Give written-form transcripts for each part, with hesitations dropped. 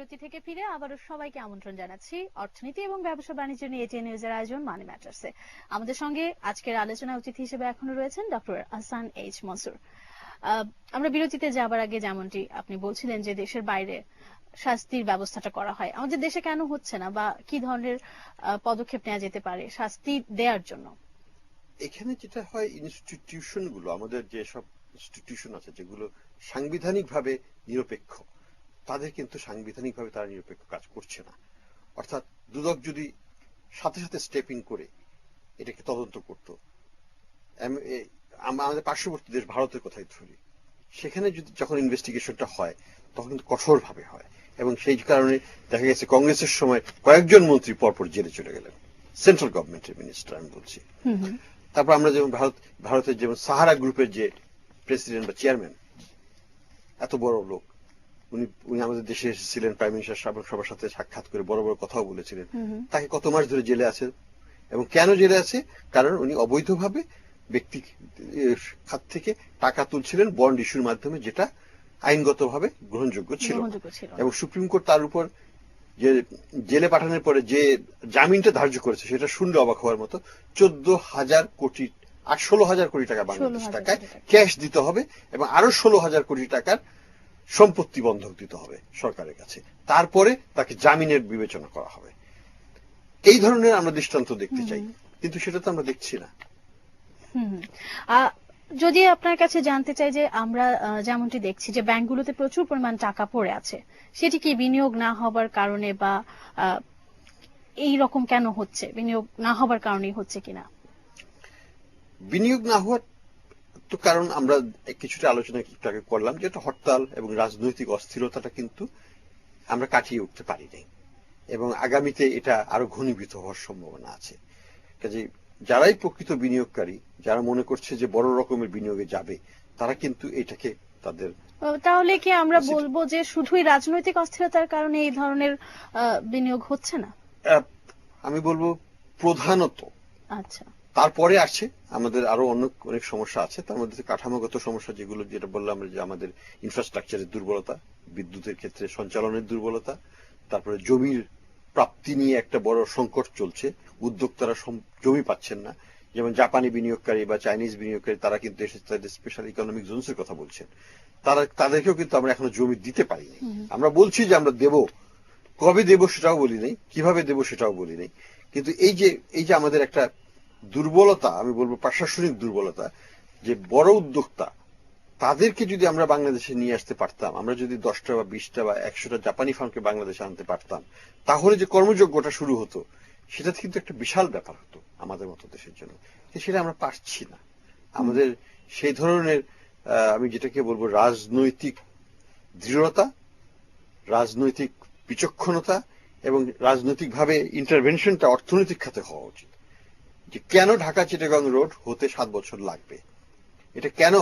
বিরতি থেকে ফিরে আবারও সবাইকে আমন্ত্রণ জানাচ্ছি অর্থনীতি এবং ব্যবসা বাণিজ্য নিয়ে এটিএন নিউজের আয়োজন মানি ম্যাটার্সে। আমাদের সঙ্গে আজকের আলোচনা অতিথি হিসেবে এখনো রয়েছেন ডক্টর আহসান এইচ মনসুর। আমরা বিরতিতে যাবার আগে যেমনটি আপনি বলছিলেন যে দেশের বাইরে শাস্তির ব্যবস্থাটা করা হয়, আমাদের দেশে কেন হচ্ছে না বা কি ধরনের পদক্ষেপ নেওয়া যেতে পারে শাস্তি দেওয়ার জন্য? এখানে যেটা হয়, ইনস্টিটিউশন গুলো, আমাদের যেসব ইনস্টিটিউশন আছে যেগুলো সাংবিধানিক ভাবে নিরপেক্ষ, তাদের কিন্তু সাংবিধানিক ভাবে তারা নিরপেক্ষ কাজ করছে না। অর্থাৎ দুদক যদি সাথে সাথে স্টেপিং করে এটাকে তদন্ত করত, আমাদের পার্শ্ববর্তী দেশ ভারতের কথাই ধরি, সেখানে যদি যখন ইনভেস্টিগেশনটা হয় তখন কিন্তু কঠোর ভাবে হয়, এবং সেই কারণে দেখা গেছে কংগ্রেসের সময় কয়েকজন মন্ত্রী পরপর জেলে চলে গেলেন, সেন্ট্রাল গভর্নমেন্টের মিনিস্টার আমি বলছি। তারপর আমরা যেমন ভারতের যেমন সাহারা গ্রুপের যে প্রেসিডেন্ট বা চেয়ারম্যান, এত বড় লোক, উনি আমাদের দেশে এসেছিলেন, প্রাইম মিনিস্টার সবার সাথে সাক্ষাৎ করে বড় বড় কথাও বলেছিলেন, তাকে কত মাস ধরে জেলে আছে। এবং কেন জেলে আছে? কারণ উনি অবৈধভাবে ব্যক্তি খাত থেকে টাকা তুলছিলেন বন্ড ইস্যুর মাধ্যমে, যেটা আইনগতভাবে গ্রহণযোগ্য ছিল। এবং সুপ্রিম কোর্ট তার উপর যে জেলে পাঠানোর পরে যে জামিনটা ধার্য করেছে সেটা শুনলে অবাক হওয়ার মতো। 14,000 কোটি 16,000 কোটি টাকা বাংলাদেশ টাকায় ক্যাশ দিতে হবে এবং আরো 16,000 কোটি টাকার সম্পত্তি বন্ধক দিতে হবে সরকারের কাছে, তারপরে তাকে জামিনের বিবেচনা করা হবে। এই ধরনের আমরা দৃষ্টান্ত দেখতে চাই, কিন্তু সেটা তো আমরা দেখছি না। যদি আপনার কাছে জানতে চাই যে আমরা যেমনটি দেখছি যে ব্যাংকগুলোতে প্রচুর পরিমাণ টাকা পড়ে আছে, সেটি কি বিনিয়োগ না হবার কারণে বা এই রকম কেন হচ্ছে? বিনিয়োগ না হবার কারণেই হচ্ছে কিনা? বিনিয়োগ না হওয়ার তো কারণ আমরা কিছুটা আলোচনা একটু আগে করলাম, যে হরতাল এবং রাজনৈতিক অস্থিরতাটা কিন্তু আমরা কাটিয়ে উঠতে পারি নাই, এবং আগামীতে এটা আরো ঘনীভূত হওয়ার সম্ভাবনা আছে। কাজে যারাই প্রকৃত বিনিয়োগকারী, যারা মনে করছে যে বড় রকমের বিনিয়োগে যাবে, তারা কিন্তু এটাকে তাদের, তাহলে কি আমরা বলবো যে শুধুই রাজনৈতিক অস্থিরতার কারণে এই ধরনের বিনিয়োগ হচ্ছে না? আমি বলবো প্রধানত। আচ্ছা, তারপরে আসছে আমাদের আরো অনেক সমস্যা আছে, তার মধ্যে কাঠামোগত সমস্যা, যেগুলো যেটা বললাম যে আমাদের ইনফ্রাস্ট্রাকচারের দুর্বলতা, বিদ্যুতের ক্ষেত্রে সঞ্চালনের দুর্বলতা, তারপরে জমির প্রাপ্তি নিয়ে একটা বড় সংকট চলছে, উদ্যোক্তারা জমি পাচ্ছেন না। যেমন জাপানি বিনিয়োগকারী বা চাইনিজ বিনিয়োগকারী, তারা কিন্তু এসে তাদের স্পেশাল ইকোনমিক জোনসের কথা বলছেন, তাদেরকেও কিন্তু আমরা এখনো জমি দিতে পারিনি। আমরা বলছি যে আমরা দেব, কবে দেব সেটাও বলি নাই, কিভাবে দেব সেটাও বলি নাই। কিন্তু এই যে আমাদের একটা দুর্বলতা, আমি বলবো প্রশাসনিক দুর্বলতা, যে বড় উদ্যোক্তা তাদেরকে যদি আমরা বাংলাদেশে নিয়ে আসতে পারতাম, আমরা যদি 10টা বা 20টা বা 100টা জাপানি ফার্মকে বাংলাদেশে আনতে পারতাম, তাহলে যে কর্মযোগ্যটা শুরু হতো, সেটা কিন্তু একটা বিশাল ব্যাপার হতো আমাদের মতো দেশের জন্য। সেটা আমরা পারছি না। আমাদের সেই ধরনের আমি যেটাকে বলবো রাজনৈতিক দৃঢ়তা, রাজনৈতিক বিচক্ষণতা এবং রাজনৈতিকভাবে ইন্টারভেনশনটা অর্থনৈতিক খাতে হওয়া উচিত। যে কেন ঢাকা চিটাগাং রোড হতে 7 বছর লাগবে, এটা কেন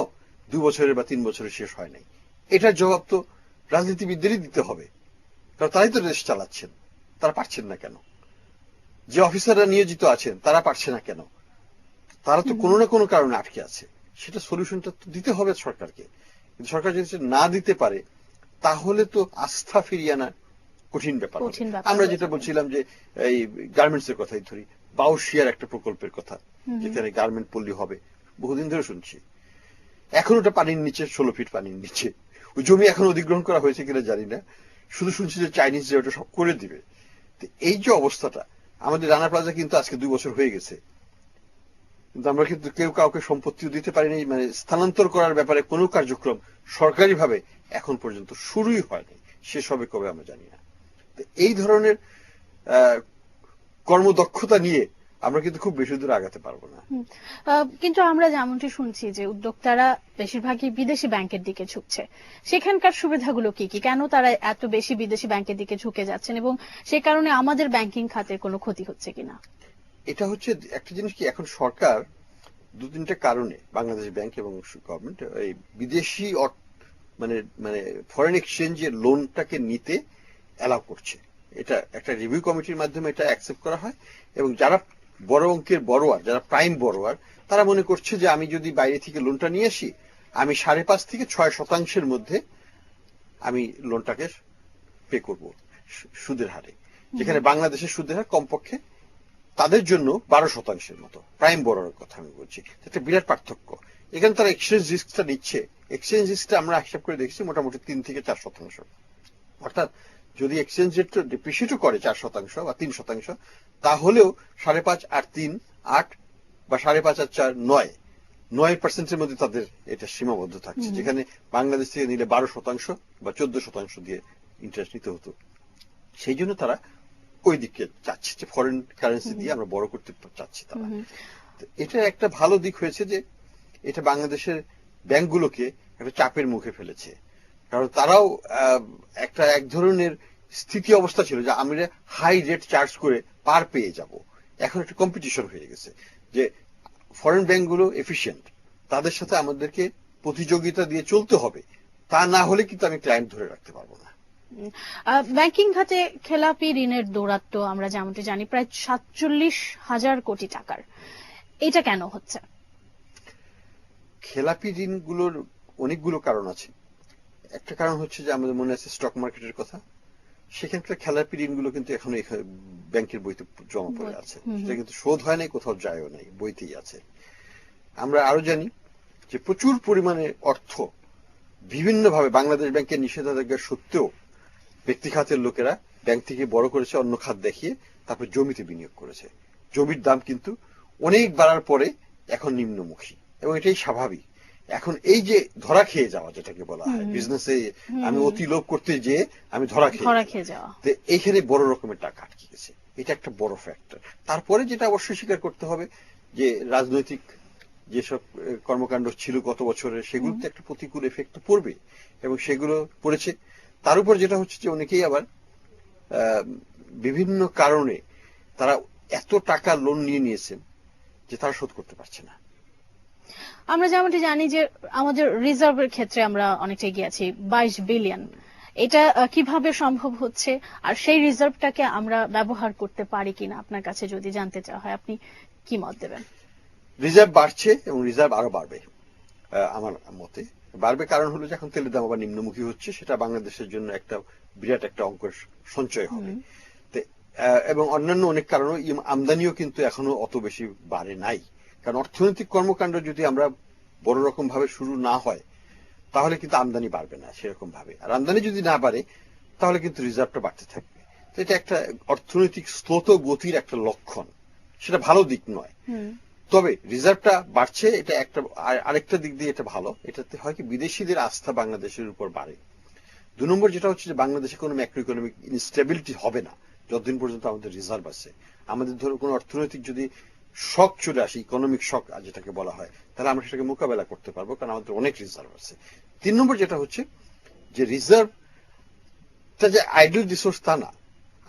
2 বছরের বা 3 বছরে শেষ হয় নাই, এটার জবাব তো রাজনীতিবিদদেরই দিতে হবে, কারণ তারাই তো দেশ চালাচ্ছেন। তারা পারছেন না কেন? যে অফিসাররা নিয়োজিত আছেন তারা পারছে না কেন? তারা তো কোনো না কোনো কারণে আটকে আছে। সেটা সলিউশনটা তো দিতে হবে সরকারকে। কিন্তু সরকার যদি না দিতে পারে, তাহলে তো আস্থা ফিরিয়ে আনা কঠিন ব্যাপার হবে। আমরা যেটা বলছিলাম যে এই গার্মেন্টস এর কথাই ধরি, বাউশিয়ার একটা প্রকল্পের কথা, যেখানে গার্মেন্ট পল্লী হবে, বহুদিন ধরে শুনছি। এখন ওটা পানির নিচে, 16 ফিট পানির নিচে। ওই জমি এখন অধিগ্রহণ করা হয়েছে কিনা জানি না, শুধু শুনছি যে চাইনিজরা ওটা সব করে দিবে। এই যে অবস্থাটা, আমাদের রানা প্লাজা কিন্তু আজকে 2 বছর হয়ে গেছে, কিন্তু আমরা কিন্তু কেউ কাউকে সম্পত্তিও দিতে পারিনি, মানে স্থানান্তর করার ব্যাপারে কোনো কার্যক্রম সরকারি ভাবে এখন পর্যন্ত শুরুই হয়নি, শেষ হবে কবে আমরা জানি না। এই ধরনের কর্মদক্ষতা নিয়ে আমরা কিন্তু খুব বেশি দূর আগাতে পারবো না। কিন্তু আমরা যেমনটি শুনছি যে উদ্যোক্তারা বেশিরভাগই বিদেশি ব্যাংকের দিকে ঝুঁকছে, সেখানকার সুবিধাগুলো কি কি, কেন তারা এত বেশি বিদেশি ব্যাংকের দিকে ঝুঁকে যাচ্ছেন, এবং সে কারণে আমাদের ব্যাংকিং খাতের কোনো ক্ষতি হচ্ছে কিনা? এটা হচ্ছে একটা জিনিস কি, এখন সরকার 2-3টা কারণে বাংলাদেশ ব্যাংক এবং গভর্নমেন্ট এই বিদেশি মানে মানে ফরেন এক্সচেঞ্জের লোনটাকে নিতে অ্যালাউ করছে। এটা একটা রিভিউ কমিটির মাধ্যমে এটা অ্যাকসেপ্ট করা হয়, এবং যারা বড় অঙ্কের বড়োয়ার, যারা প্রাইম বড়োয়ার, তারা মনে করছে যে আমি যদি বাইরে থেকে লোনটা নিয়ে আসি, আমি 5.5 থেকে 6% মধ্যে আমি লোনটাকে পে করব। সুদের হারে, যেখানে বাংলাদেশের সুদের হার কমপক্ষে তাদের জন্য 12% মতো, প্রাইম বড়োর কথা আমি বলছি, একটা বিরাট পার্থক্য। এখানে তারা এক্সচেঞ্জ রিস্কটা নিচ্ছে, এক্সচেঞ্জ রিস্কটা আমরা হিসাব করে দেখেছি মোটামুটি 3 থেকে 4%। অর্থাৎ যদি এক্সচেঞ্জ রেট ডিপ্রিসিয়েটও করে 4% বা 3%, তাহলেও 5.5 আর 3 8 বা 5.5 আর 4 9% মধ্যে তাদের এটা সীমাবদ্ধ থাকছে, যেখানে বাংলাদেশ থেকে নিলে 12% বা 14% দিয়ে ইন্টারেস্ট নিতে হতো। সেই জন্য তারা ওই দিকে চাচ্ছে, যে ফরেন কারেন্সি দিয়ে আমরা বড় করতে চাচ্ছি তারা। এটা একটা ভালো দিক হয়েছে যে এটা বাংলাদেশের ব্যাংকগুলোকে একটা চাপের মুখে ফেলেছে, কারণ তারাও একটা এক ধরনের স্থিতি অবস্থা ছিল যে আমরা হাই রেট চার্জ করে পার পেয়ে যাব। এখন একটা কম্পিটিশন হয়ে গেছে যে ফরেন ব্যাংকগুলো এফিশিয়েন্ট, তাদের সাথে আমাদেরকে প্রতিযোগিতা দিয়ে চলতে হবে, তা না হলে কিন্তু আমি ক্লায়েন্ট ধরে রাখতে পারবো না। ব্যাংকিং খাতে খেলাপি ঋণের দৌরাত্ম্য আমরা যেমনটি জানি প্রায় 47,000 কোটি টাকার, এটা কেন হচ্ছে? খেলাপি ঋণগুলোর অনেকগুলো কারণ আছে। একটা কারণ হচ্ছে যে আমাদের মনে আছে স্টক মার্কেটের কথা, সেখানকার খেলাপি ঋণগুলো কিন্তু এখনো ব্যাংকের বইতে জমা পড়ে আছে, সেটা কিন্তু শোধ হয় নাই, কোথাও যায়ও নাই, বইতেই আছে। আমরা আরো জানি যে প্রচুর পরিমাণে অর্থ বিভিন্নভাবে বাংলাদেশ ব্যাংকের নিষেধাজ্ঞা সত্ত্বেও ব্যক্তি খাতের লোকেরা ব্যাংক থেকে বড় করেছে, অন্য খাত দেখিয়ে তারপর জমিতে বিনিয়োগ করেছে। জমির দাম কিন্তু অনেক বাড়ার পরে এখন নিম্নমুখী, এবং এটাই স্বাভাবিক। এখন এই যে ধরা খেয়ে যাওয়া, যেটাকে বলা হয় বিজনেসে আমি অতি লোভ করতে যে আমি ধরা খেয়ে যাওয়া, এইখানে বড় রকমের টাকা আটকে গেছে, এটা একটা বড় ফ্যাক্টর। তারপরে যেটা অবশ্যই স্বীকার করতে হবে যে রাজনৈতিক যেসব কর্মকাণ্ড ছিল গত বছরের, সেগুলোতে একটা প্রতিকূল এফেক্ট পড়বে, এবং সেগুলো পড়েছে। তার উপর যেটা হচ্ছে যে অনেকেই আবার বিভিন্ন কারণে তারা এত টাকা লোন নিয়ে নিয়েছেন যে তারা শোধ করতে পারছে না। আমরা যেমনটি জানি যে আমাদের রিজার্ভের ক্ষেত্রে আমরা অনেকটা এগিয়ে আছি, 22 বিলিয়ন। এটা কিভাবে সম্ভব হচ্ছে, আর সেই রিজার্ভটাকে আমরা ব্যবহার করতে পারি কিনা আপনার কাছে যদি জানতে চাওয়া হয়, আপনি কি মত দেবেন? রিজার্ভ বাড়ছে এবং রিজার্ভ আরো বাড়বে, আমার মতে বাড়বে। কারণ হলো যে এখন তেলের দাম আবার নিম্নমুখী হচ্ছে, সেটা বাংলাদেশের জন্য একটা বিরাট একটা অঙ্কের সঞ্চয় হবে। এবং অন্যান্য অনেক কারণে আমদানিও কিন্তু এখনো অত বেশি বাড়ে নাই, কারণ অর্থনৈতিক কর্মকাণ্ড যদি আমরা বড় রকম ভাবে শুরু না হয় তাহলে কিন্তু আমদানি বাড়বে না সেরকম ভাবে, আর আমদানি যদি না বাড়ে তাহলে কিন্তু রিজার্ভটা বাড়তে থাকবে। তো এটা একটা অর্থনৈতিক স্রোত গতির একটা লক্ষণ, সেটা ভালো দিক নয়। তবে রিজার্ভটা বাড়ছে, এটা একটা আরেকটা দিক দিয়ে এটা ভালো, এটাতে হয় কি বিদেশিদের আস্থা বাংলাদেশের উপর বাড়ে। 2 নম্বর যেটা হচ্ছে যে বাংলাদেশে কোনো ম্যাক্রো ইকোনমিক ইনস্টেবিলিটি হবে না যতদিন পর্যন্ত আমাদের রিজার্ভ আছে। আমাদের ধরো কোনো অর্থনৈতিক যদি শক চলে আসে, ইকোনমিক শক যেটাকে বলা হয়, তাহলে আমরা সেটাকে মোকাবেলা করতে পারবো, কারণ আমাদের অনেক রিজার্ভ আছে। 3 নম্বর যেটা হচ্ছে যে রিজার্ভটা যে আইডল রিসোর্স তা না।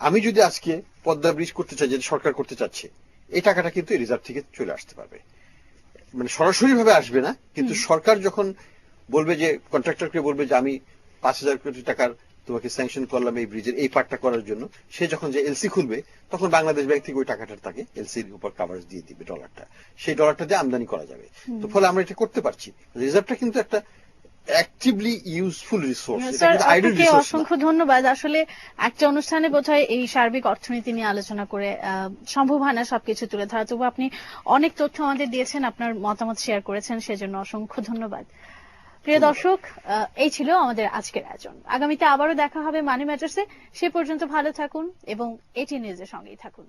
আমি যদি আজকে পদ্মা ব্রিজ করতে চাই, যেটা সরকার করতে চাচ্ছে, এই টাকাটা কিন্তু এই রিজার্ভ থেকে চলে আসতে পারবে, মানে সরাসরি ভাবে আসবে না, কিন্তু সরকার যখন বলবে যে কন্ট্রাক্টরকে বলবে যে আমি 5,000 কোটি টাকার তোমাকে স্যাংশন করলাম এই ব্রিজের এই পার্টটা করার জন্য, সে যখন যে এলসি খুলবে তখন বাংলাদেশ ব্যাংক থেকে ওই টাকাটা তাকে এলসির উপর কাভারেজ দিয়ে দিবে, ডলারটা, সেই ডলারটা দিয়ে আমদানি করা যাবে। তো ফলে আমরা এটা করতে পারছি। রিজার্ভটা কিন্তু একটা অ্যাক্টিভলি ইউজফুল রিসোর্স, এটা কিন্তু আইডল রিসোর্স না। অসংখ্য ধন্যবাদ। আসলে একটা অনুষ্ঠানে বোধহয় এই সার্বিক অর্থনীতি নিয়ে আলোচনা করে সম্ভব হয় না সবকিছু তুলে ধরা, তবু আপনি অনেক তথ্য আমাদের দিয়েছেন, আপনার মতামত শেয়ার করেছেন, সেজন্য অসংখ্য ধন্যবাদ। প্রিয় দর্শক, এই ছিল আমাদের আজকের আয়োজন। আগামীতে আবারও দেখা হবে মানি ম্যাটার্সে। সে পর্যন্ত ভালো থাকুন এবং এটি নিউজের সঙ্গেই থাকুন।